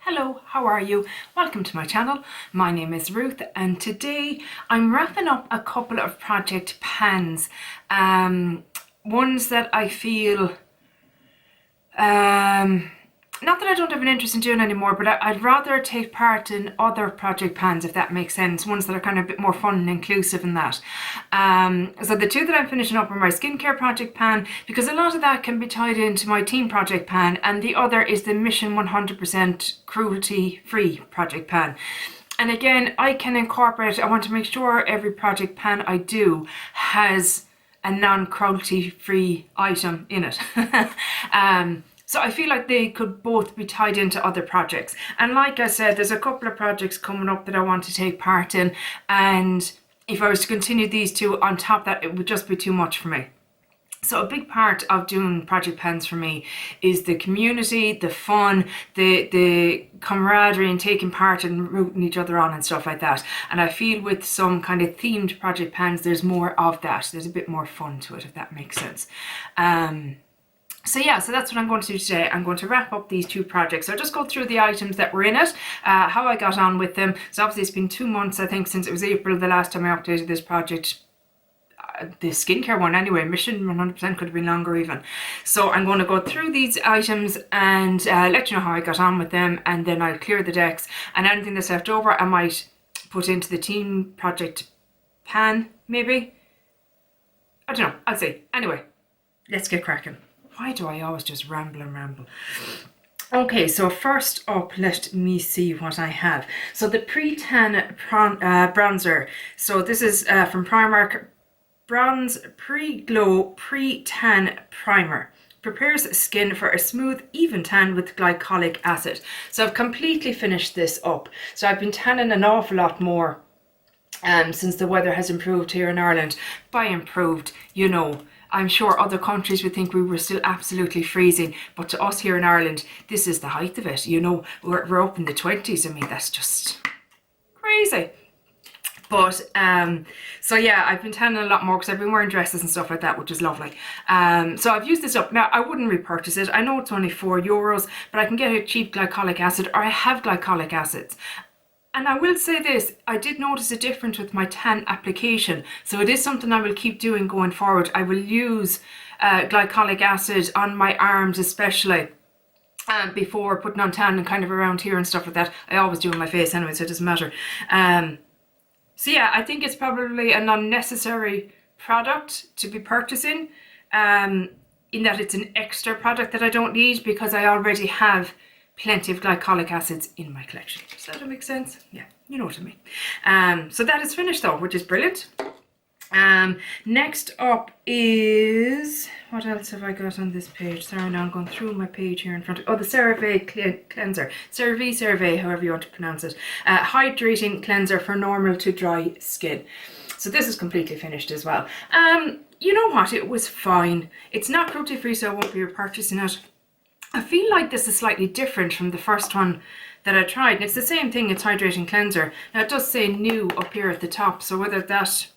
Hello, how are you? Welcome to my channel. My name is Ruth and today I'm wrapping up a couple of project pans. Ones that I feel, not that I don't have an interest in doing anymore, but I'd rather take part in other project pans, if that makes sense. Ones that are kind of a bit more fun and inclusive in that. So the two that I'm finishing up are my skincare project pan, because a lot of that can be tied into my team project pan, and the other is the Mission 100% cruelty free project pan. And again, I can incorporate, I want to make sure every project pan I do has a non-cruelty free item in it. So I feel like they could both be tied into other projects. And like I said, there's a couple of projects coming up that I want to take part in. And if I was to continue these two on top of that, it would just be too much for me. So a big part of doing project pans for me is the community, the fun, the camaraderie and taking part and rooting each other on and stuff like that. And I feel with some kind of themed project pans, there's more of that. There's a bit more fun to it, if that makes sense. So that's what I'm going to do today. I'm going to wrap up these two projects. So I'll just go through the items that were in it, how I got on with them. So obviously it's been 2 months, I think, since it was April the last time I updated this project. The skincare one anyway, Mission 100% could have been longer even. So I'm going to go through these items and let you know how I got on with them, and then I'll clear the decks, and anything that's left over I might put into the team project pan, maybe. I don't know, I'll see. Anyway, let's get cracking. Why do I always just ramble and ramble? Okay, so first up, let me see what I have. So the Pretan bronzer. So this is from Primark. Bronze Pre-Glow Pre-Tan Primer. Prepares skin for a smooth, even tan with glycolic acid. So I've completely finished this up. So I've been tanning an awful lot more since the weather has improved here in Ireland. By improved, you know, I'm sure other countries would think we were still absolutely freezing, but to us here in Ireland, this is the height of it. You know, we're up in the 20s. I mean, that's just crazy. But so yeah, I've been tanning a lot more because I've been wearing dresses and stuff like that, which is lovely. So I've used this up. Now I wouldn't repurchase it. I know it's only €4, but I can get a cheap glycolic acid, or I have glycolic acids. And I will say this, I did notice a difference with my tan application. So it is something I will keep doing going forward. I will use glycolic acid on my arms especially. Before putting on tan and kind of around here and stuff like that. I always do on my face anyway, so it doesn't matter. So yeah, I think it's probably an unnecessary product to be purchasing, in that it's an extra product that I don't need because I already have plenty of glycolic acids in my collection. Does that make sense? Yeah, you know what I mean. So that is finished though, which is brilliant. Next up is, what else have I got on this page? Sorry, now I'm going through my page here in front of, the CeraVe cleanser. CeraVe, however you want to pronounce it. Hydrating cleanser for normal to dry skin. So this is completely finished as well. You know what, it was fine. It's not cruelty free, so I won't be repurchasing it. I feel like this is slightly different from the first one that I tried. And it's the same thing, it's hydrating cleanser. Now it does say new up here at the top, so whether that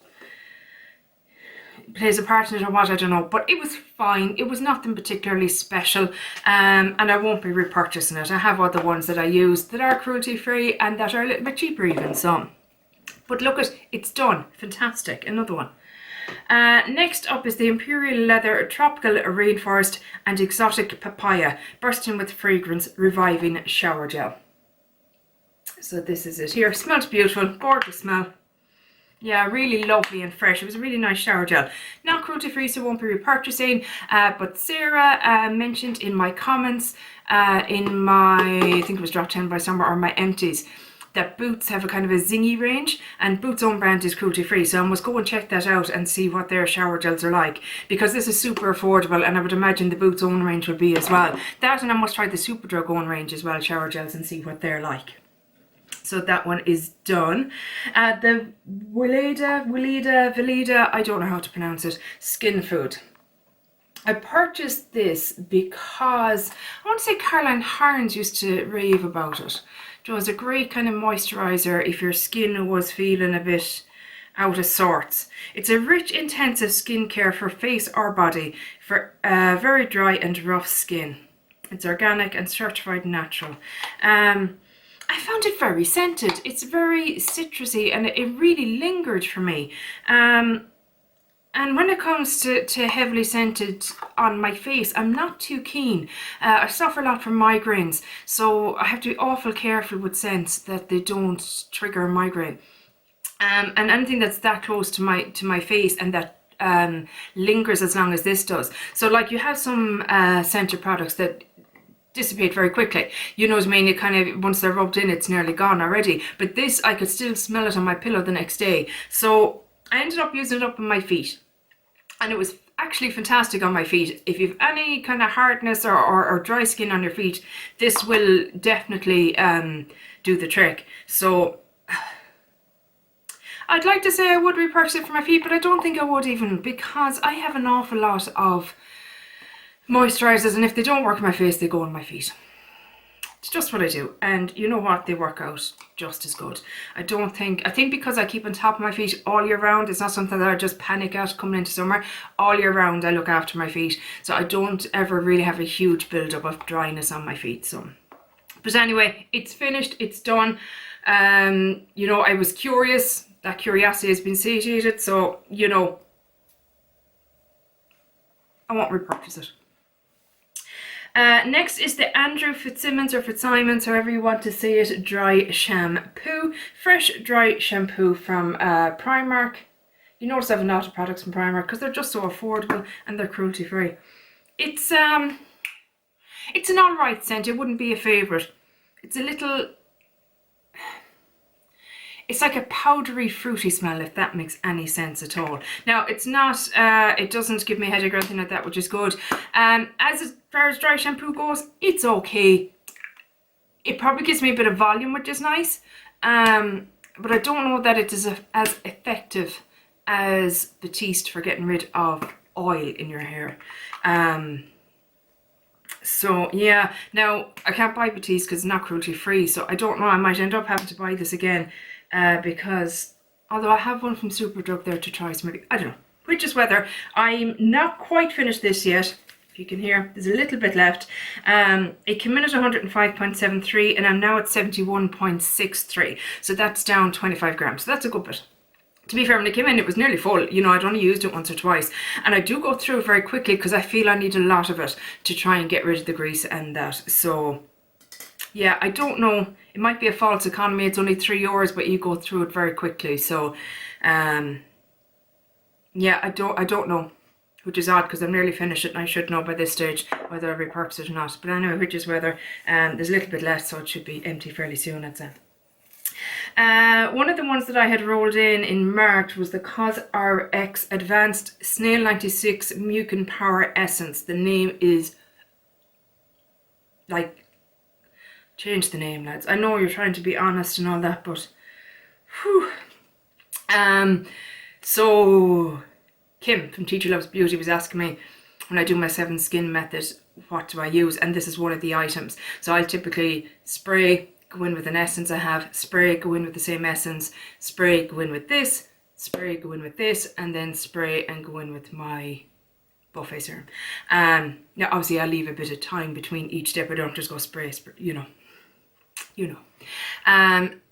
plays a part in it or what, I don't know, but it was fine. It was nothing particularly special, and I won't be repurchasing it. I have other ones that I use that are cruelty free and that are a little bit cheaper even, some. But look at, it's done. Fantastic. Another one. Next up is the Imperial Leather Tropical Rainforest and Exotic Papaya Bursting with Fragrance Reviving Shower Gel. So this is it here. Smells beautiful, gorgeous smell. Yeah, really lovely and fresh. It was a really nice shower gel. Not cruelty free, so won't be repurchasing. But Sarah mentioned in my comments, in my, I think it was Drop 10 by Summer, or my empties, that Boots have a kind of a zingy range, and Boots' own brand is cruelty free. So I must go and check that out and see what their shower gels are like, because this is super affordable, and I would imagine the Boots' own range would be as well. That, and I must try the Superdrug own range as well, shower gels, and see what they're like. So that one is done. The Weleda, I don't know how to pronounce it, Skin Food. I purchased this because I want to say Caroline Harns used to rave about it. It was a great kind of moisturizer if your skin was feeling a bit out of sorts. It's a rich, intensive skincare for face or body for very dry and rough skin. It's organic and certified natural. I found it very scented. It's very citrusy and it really lingered for me. And when it comes to heavily scented on my face, I'm not too keen. I suffer a lot from migraines, so I have to be awful careful with scents that they don't trigger a migraine. And anything that's that close to my face and that lingers as long as this does. So like you have some scented products that dissipate very quickly. You know what I mean? It kind of, once they're rubbed in, it's nearly gone already. But this, I could still smell it on my pillow the next day. So I ended up using it up on my feet. And it was actually fantastic on my feet. If you've any kind of hardness or dry skin on your feet, this will definitely do the trick. So I'd like to say I would repurchase it for my feet, but I don't think I would even, because I have an awful lot of moisturizers, and if they don't work on my face, they go on my feet. It's just what I do, and you know what, they work out just as good. I think because I keep on top of my feet all year round, it's not something that I just panic at coming into summer. All year round I look after my feet, so I don't ever really have a huge build-up of dryness on my feet. So, but anyway, it's finished, it's done. You know, I was curious, that curiosity has been satiated, so you know, I won't repurchase it. Next is the Andrew Fitzsimmons or Fitzsimons, however you want to say it, dry shampoo. Fresh dry shampoo from Primark. You notice I have a lot of products from Primark because they're just so affordable and they're cruelty free. It's an alright scent. It wouldn't be a favourite. It's a little... It's like a powdery, fruity smell, if that makes any sense at all. Now, it's not, it doesn't give me a headache or anything like that, which is good. As far as dry shampoo goes, it's okay. It probably gives me a bit of volume, which is nice. But I don't know that it is as effective as Batiste for getting rid of oil in your hair. So yeah, now I can't buy Batiste because it's not cruelty free, so I don't know, I might end up having to buy this again. Because although I have one from Superdrug there to try, so maybe, I don't know, which is whether. I'm not quite finished this yet. If you can hear, there's a little bit left. It came in at 105.73 and I'm now at 71.63, so that's down 25 grams, so that's a good bit. To be fair, when it came in, it was nearly full. You know, I'd only used it once or twice, and I do go through it very quickly because I feel I need a lot of it to try and get rid of the grease and that. So yeah, I don't know, it might be a false economy, it's only €3, but you go through it very quickly. So yeah, I don't know, which is odd because I'm nearly finished it and I should know by this stage whether I repurchase it or not. But anyway, which is whether. There's a little bit left, so it should be empty fairly soon, I'd say. One of the ones that I had rolled in March was the CosRX Advanced Snail 96 Mucin Power Essence. The name is like... Change the name, lads. I know you're trying to be honest and all that, but whew. So Kim from Teacher Loves Beauty was asking me when I do my 7 skin method, what do I use? And this is one of the items. So I'll typically spray, go in with an essence I have, spray, go in with the same essence, spray, go in with this, spray, go in with this, and then spray and go in with my buffet serum. Now obviously I'll leave a bit of time between each step. I don't just go spray, you know.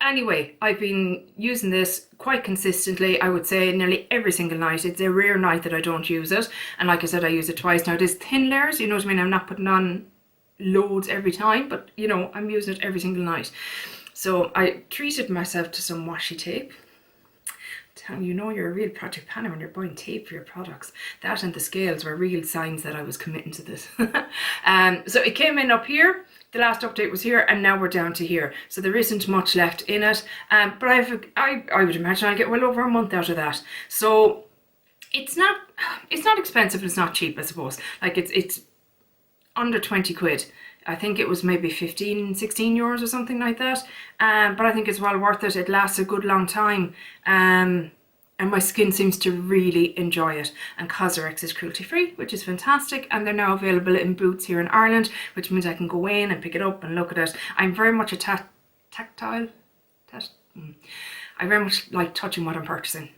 Anyway, I've been using this quite consistently, I would say nearly every single night. It's a rare night that I don't use it, and like I said, I use it twice. Now it is thin layers, you know what I mean, I'm not putting on loads every time, but you know, I'm using it every single night. So I treated myself to some washi tape. You know you're a real project planner when you're buying tape for your products. That and the scales were real signs that I was committing to this. So it came in up here. The last update was here, and now we're down to here. So there isn't much left in it. But I would imagine I'll get well over a month out of that. So it's not expensive. It's not cheap, I suppose. Like it's under 20 quid. I think it was maybe 15, 16 euros or something like that. But I think it's well worth it. It lasts a good long time. And my skin seems to really enjoy it. And CosRX is cruelty free, which is fantastic. And they're now available in Boots here in Ireland, which means I can go in and pick it up and look at it. I'm very much a tactile. I very much like touching what I'm purchasing.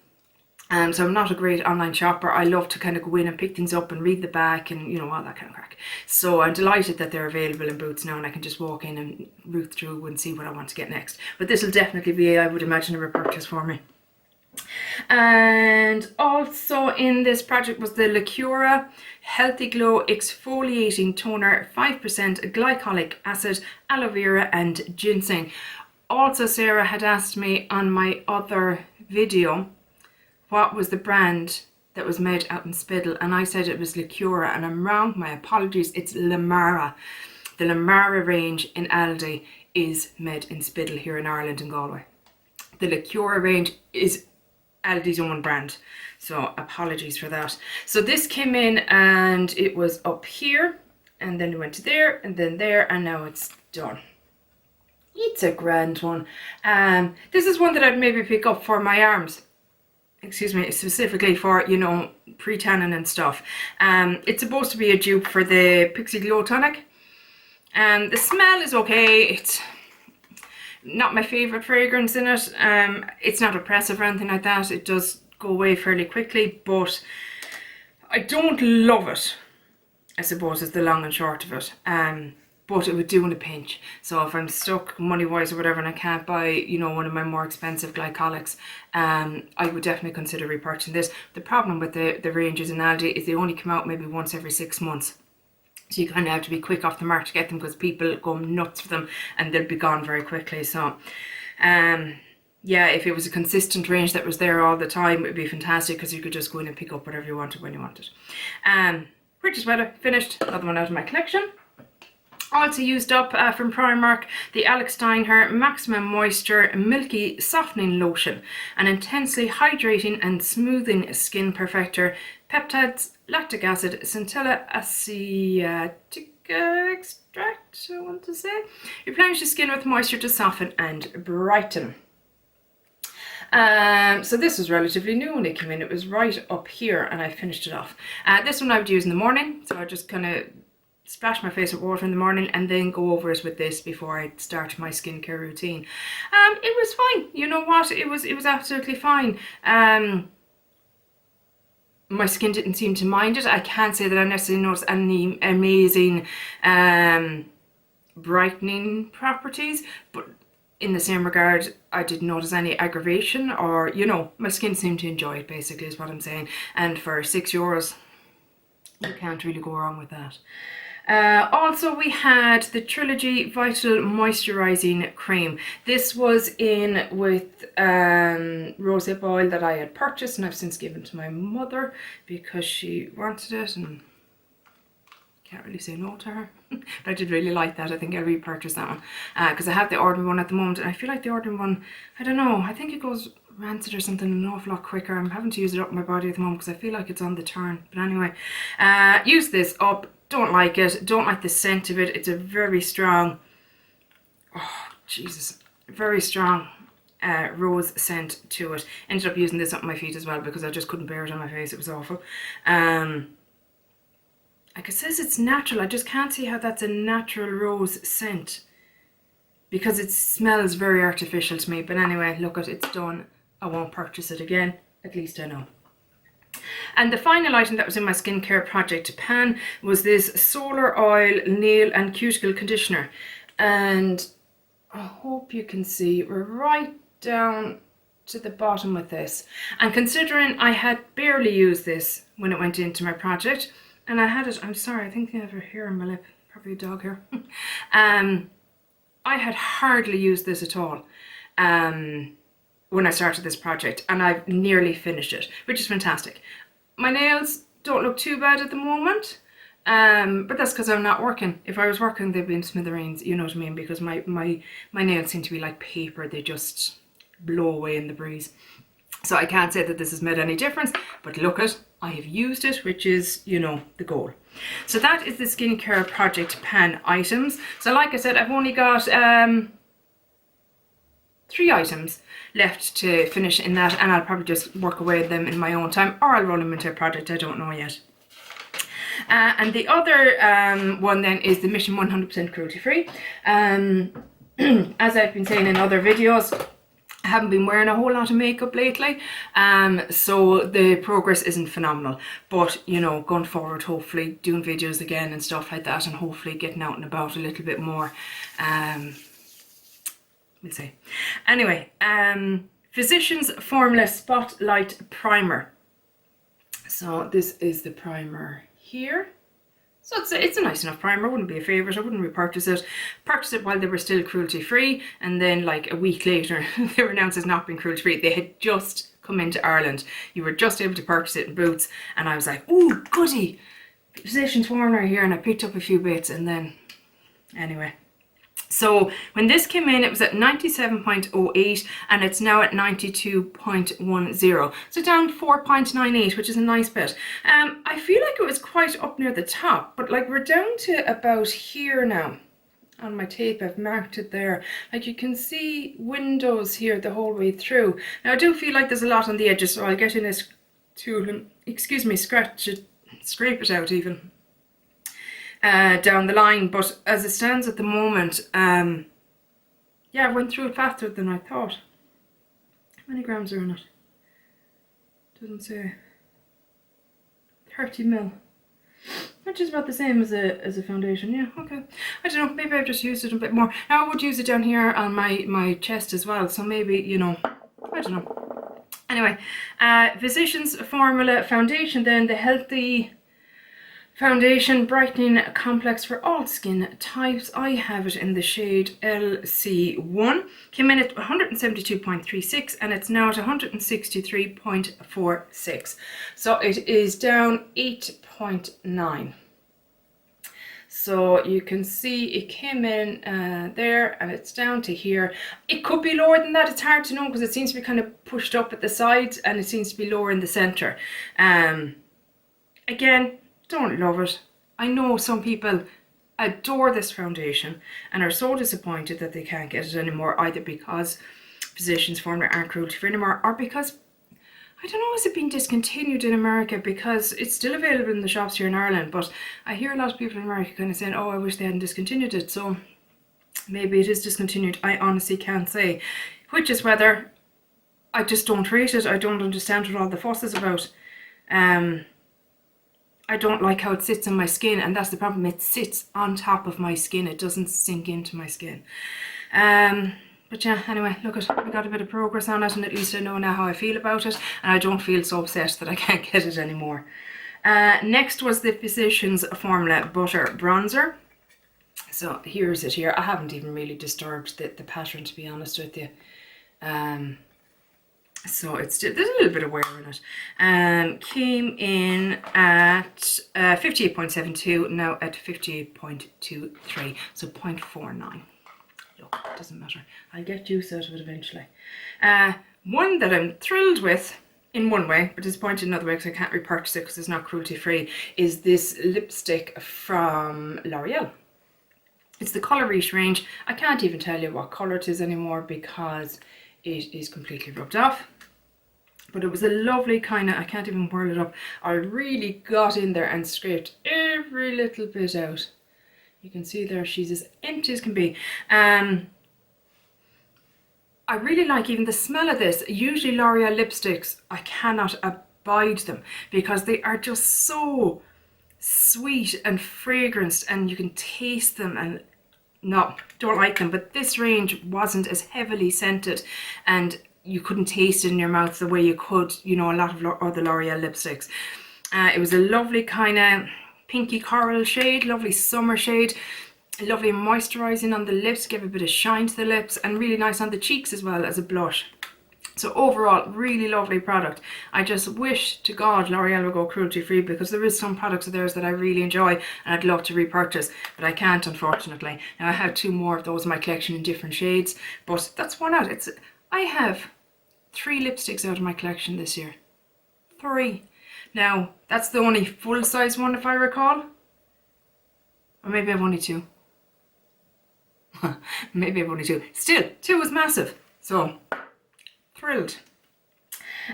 So I'm not a great online shopper. I love to kind of go in and pick things up and read the back and, you know, all that kind of crack. So I'm delighted that they're available in Boots now, and I can just walk in and root through and see what I want to get next. But this will definitely be, I would imagine, a repurchase for me. And also in this project was the Liqueura Healthy Glow Exfoliating Toner, 5% glycolic acid, aloe vera and ginseng. Also, Sarah had asked me on my other video what was the brand that was made out in Spiddle, and I said it was Liqueura, and I'm wrong, my apologies, it's Lamara. The Lamara range in Aldi is made in Spiddle here in Ireland and Galway. The Liqueura range is Aldi's own brand, so apologies for that. So this came in and it was up here, and then it went to there and then there, and now it's done. It's a grand one. This is one that I'd maybe pick up for my arms. Excuse me, specifically for, you know, pre-tanning and stuff. It's supposed to be a dupe for the Pixie Glow Tonic. The smell is okay. It's not my favourite fragrance in it. It's not oppressive or anything like that. It does go away fairly quickly, but I don't love it, I suppose, is the long and short of it. But it would do in a pinch. So if I'm stuck money-wise or whatever and I can't buy, you know, one of my more expensive glycolics, I would definitely consider repurchasing this. The problem with the ranges in Aldi is they only come out maybe once every 6 months. So you kind of have to be quick off the mark to get them, because people go nuts for them and they'll be gone very quickly. So, yeah, if it was a consistent range that was there all the time, it would be fantastic, because you could just go in and pick up whatever you wanted when you wanted. Bridge Sweater, finished, another one out of my collection. Also used up from Primark, the Alex Steinherr Maximum Moisture Milky Softening Lotion, an intensely hydrating and smoothing skin perfector, peptides, lactic acid, centella asiatica extract, I want to say. Replenish the skin with moisture to soften and brighten. So this was relatively new when it came in. It was right up here and I finished it off. This one I would use in the morning, so I just kind of splash my face with water in the morning and then go over it with this before I start my skincare routine. It was fine. You know what? It was absolutely fine. My skin didn't seem to mind it. I can't say that I necessarily noticed any amazing brightening properties, but in the same regard, I didn't notice any aggravation, or, you know, my skin seemed to enjoy it, basically, is what I'm saying. And for €6, you can't really go wrong with that. Also, we had the Trilogy Vital Moisturizing Cream. This was in with rosehip oil that I had purchased and I've since given to my mother because she wanted it, and can't really say no to her. But I did really like that. I think I'll repurchase that one because I have the ordinary one at the moment, and I feel like the ordinary one, I don't know, I think it goes rancid or something an awful lot quicker. I'm having to use it up my body at the moment because I feel like it's on the turn. But anyway, use this up. Don't like it. Don't like the scent of it. It's a very strong, oh Jesus, very strong rose scent to it. Ended up using this up my feet as well because I just couldn't bear it on my face. It was awful. Like it says it's natural. I just can't see how that's a natural rose scent because it smells very artificial to me. But anyway, look at it's done. I won't purchase it again. At least I know. And the final item that was in my skincare project pan was this Solar Oil Nail and Cuticle Conditioner. And I hope you can see we're right down to the bottom with this. And considering I had barely used this when it went into my project, and I had it, I'm sorry, I think I have a hair on my lip, probably a dog hair. I had hardly used this at all when I started this project, and I've nearly finished it, which is fantastic. My nails don't look too bad at the moment, but that's because I'm not working. If I was working, they'd be in smithereens, you know what I mean, because my nails seem to be like paper. They just blow away in the breeze. So I can't say that this has made any difference, but look at, I have used it, which is, you know, the goal. So that is the skincare project pan items. So like I said, I've only got 3 items left to finish in that, and I'll probably just work away at them in my own time, or I'll roll them into a project, I don't know yet. And the other one then is the Mission 100% Cruelty Free. As I've been saying in other videos, I haven't been wearing a whole lot of makeup lately, so the progress isn't phenomenal. But, you know, going forward, hopefully doing videos again and stuff like that, and hopefully getting out and about a little bit more. We'll see. Anyway, Physicians Formula Spotlight Primer. So this is the primer here. So it's a nice enough primer. Wouldn't be a favourite. I wouldn't repurchase it. Purchased it while they were still cruelty free, and then like a week later they were announced as not being cruelty free. They had just come into Ireland. You were just able to purchase it in Boots, and I was like, ooh, goody, Physicians Formula here, and I picked up a few bits, and then anyway. So when this came in, it was at 97.08 and it's now at 92.10. So down 4.98, which is a nice bit. I feel like it was quite up near the top, but like we're down to about here now. On my tape, I've marked it there. Like you can see windows here the whole way through. Now I do feel like there's a lot on the edges, so I'll get in this tool and, excuse me, scrape it out even. Down the line, but as it stands at the moment, yeah, I went through it faster than I thought. How many grams are in it? Doesn't say. 30 mil, which is about the same as a foundation. Yeah, okay. I don't know, maybe I've just used it a bit more. Now I would use it down here on my chest as well, so maybe, you know, I don't know. Anyway, Physicians Formula Foundation, then the Healthy Foundation Brightening Complex for all skin types. I have it in the shade LC1. Came in at 172.36 and it's now at 163.46. So it is down 8.9. So you can see it came in there and it's down to here. It could be lower than that. It's hard to know because it seems to be kind of pushed up at the sides and it seems to be lower in the center. Again, don't love it. I know some people adore this foundation and are so disappointed that they can't get it anymore, either because Physicians Formula aren't cruelty free anymore, or because, I don't know, is it being discontinued in America? Because it's still available in the shops here in Ireland, but I hear a lot of people in America kind of saying, oh, I wish they hadn't discontinued it. So maybe it is discontinued. I honestly can't say. Which is whether I just don't rate it. I don't understand what all the fuss is about. I don't like how it sits on my skin, and that's the problem. It sits on top of my skin. It doesn't sink into my skin. But yeah, anyway, look, we got a bit of progress on it, and at least I know now how I feel about it, and I don't feel so upset that I can't get it anymore. Next was the Physicians Formula Butter Bronzer. So here's it here. I haven't even really disturbed the pattern, to be honest with you. So it's still, there's a little bit of wear in it. Came in at 58.72, now at 58.23, so 0.49. Look, it doesn't matter. I'll get used out of it eventually. One that I'm thrilled with in one way, but disappointed in another way because I can't repurchase it because it's not cruelty free, is this lipstick from L'Oreal. It's the Colour Reach range. I can't even tell you what colour it is anymore because it is completely rubbed off. But it was a lovely kind of, I can't even whirl it up. I really got in there and scraped every little bit out. You can see there she's as empty as can be. I really like even the smell of this. Usually L'Oreal lipsticks, I cannot abide them because they are just so sweet and fragranced and you can taste them, and no, don't like them. But this range wasn't as heavily scented and you couldn't taste it in your mouth the way you could, you know, a lot of other L'Oreal lipsticks. It was a lovely kind of pinky coral shade, lovely summer shade, lovely moisturising on the lips, give a bit of shine to the lips, and really nice on the cheeks as well as a blush. So overall, really lovely product. I just wish to God L'Oreal would go cruelty free because there is some products of theirs that I really enjoy and I'd love to repurchase, but I can't, unfortunately. Now I have 2 more of those in my collection in different shades, but that's one out. I have 3 lipsticks out of my collection this year. 3. Now, that's the only full-size one if I recall. Or maybe I've only 2. Maybe I've only 2. Still, 2 was massive. So, thrilled.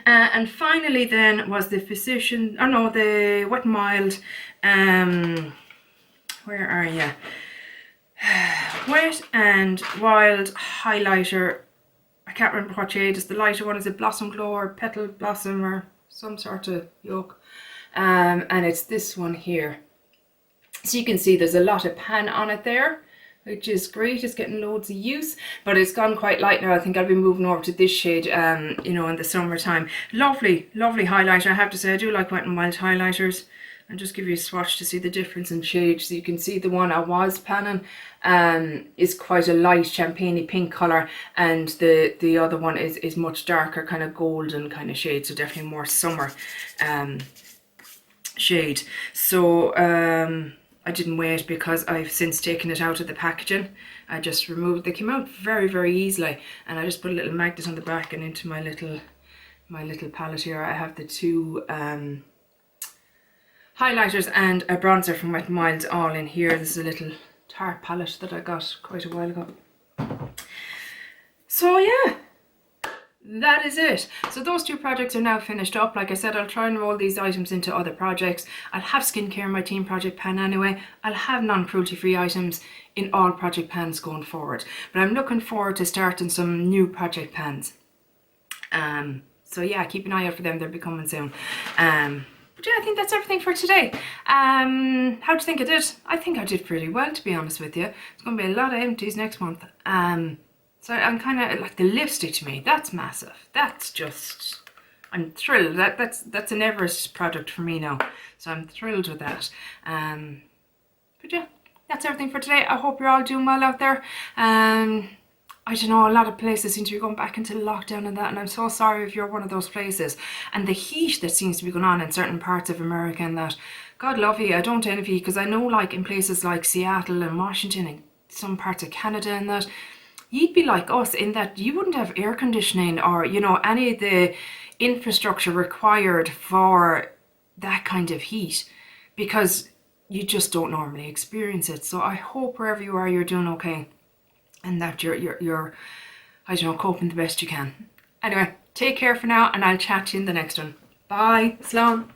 And finally then was the the Wet n Wild, where are you? Wet and Wild highlighter I can't remember what shade. It's the lighter one. Is it Blossom Glow or Petal Blossom or some sort of yolk? And it's this one here. So you can see there's a lot of pan on it there, which is great. It's getting loads of use, but it's gone quite light now. I think I'll be moving over to this shade, you know, in the summertime. Lovely, lovely highlighter. I have to say, I do like Wet n Wild highlighters. And just give you a swatch to see the difference in shade. So you can see the one I was panning is quite a light champagne pink colour, and the other one is much darker, kind of golden kind of shade. So definitely more summer shade. So I didn't wait because I've since taken it out of the packaging. I just removed, they came out very, very easily, and I just put a little magnet on the back, and into my little palette here I have the two highlighters and a bronzer from Wet n Wild all in here. This is a little tart palette that I got quite a while ago. So yeah, that is it. So those two projects are now finished up. Like I said, I'll try and roll these items into other projects. I'll have skincare in my team project pan anyway. I'll have non-cruelty free items in all project pans going forward. But I'm looking forward to starting some new project pans. So yeah, keep an eye out for them. They'll be coming soon. But yeah, I think that's everything for today. How do you think I did? I think I did pretty well, to be honest with you. It's going to be a lot of empties next month. So I'm kind of like the lipstick to me. That's massive. That's just, I'm thrilled. That's an Everest product for me now. So I'm thrilled with that. But yeah, that's everything for today. I hope you're all doing well out there. I don't know, a lot of places seem to be going back into lockdown and that, and I'm so sorry if you're one of those places. And the heat that seems to be going on in certain parts of America and that, God love you, I don't envy you, because I know like in places like Seattle and Washington and some parts of Canada and that, you'd be like us in that you wouldn't have air conditioning or, you know, any of the infrastructure required for that kind of heat, because you just don't normally experience it. So I hope wherever you are, you're doing okay, and that you're I don't know, coping the best you can. Anyway, take care for now, and I'll chat to you in the next one. Bye. Slán.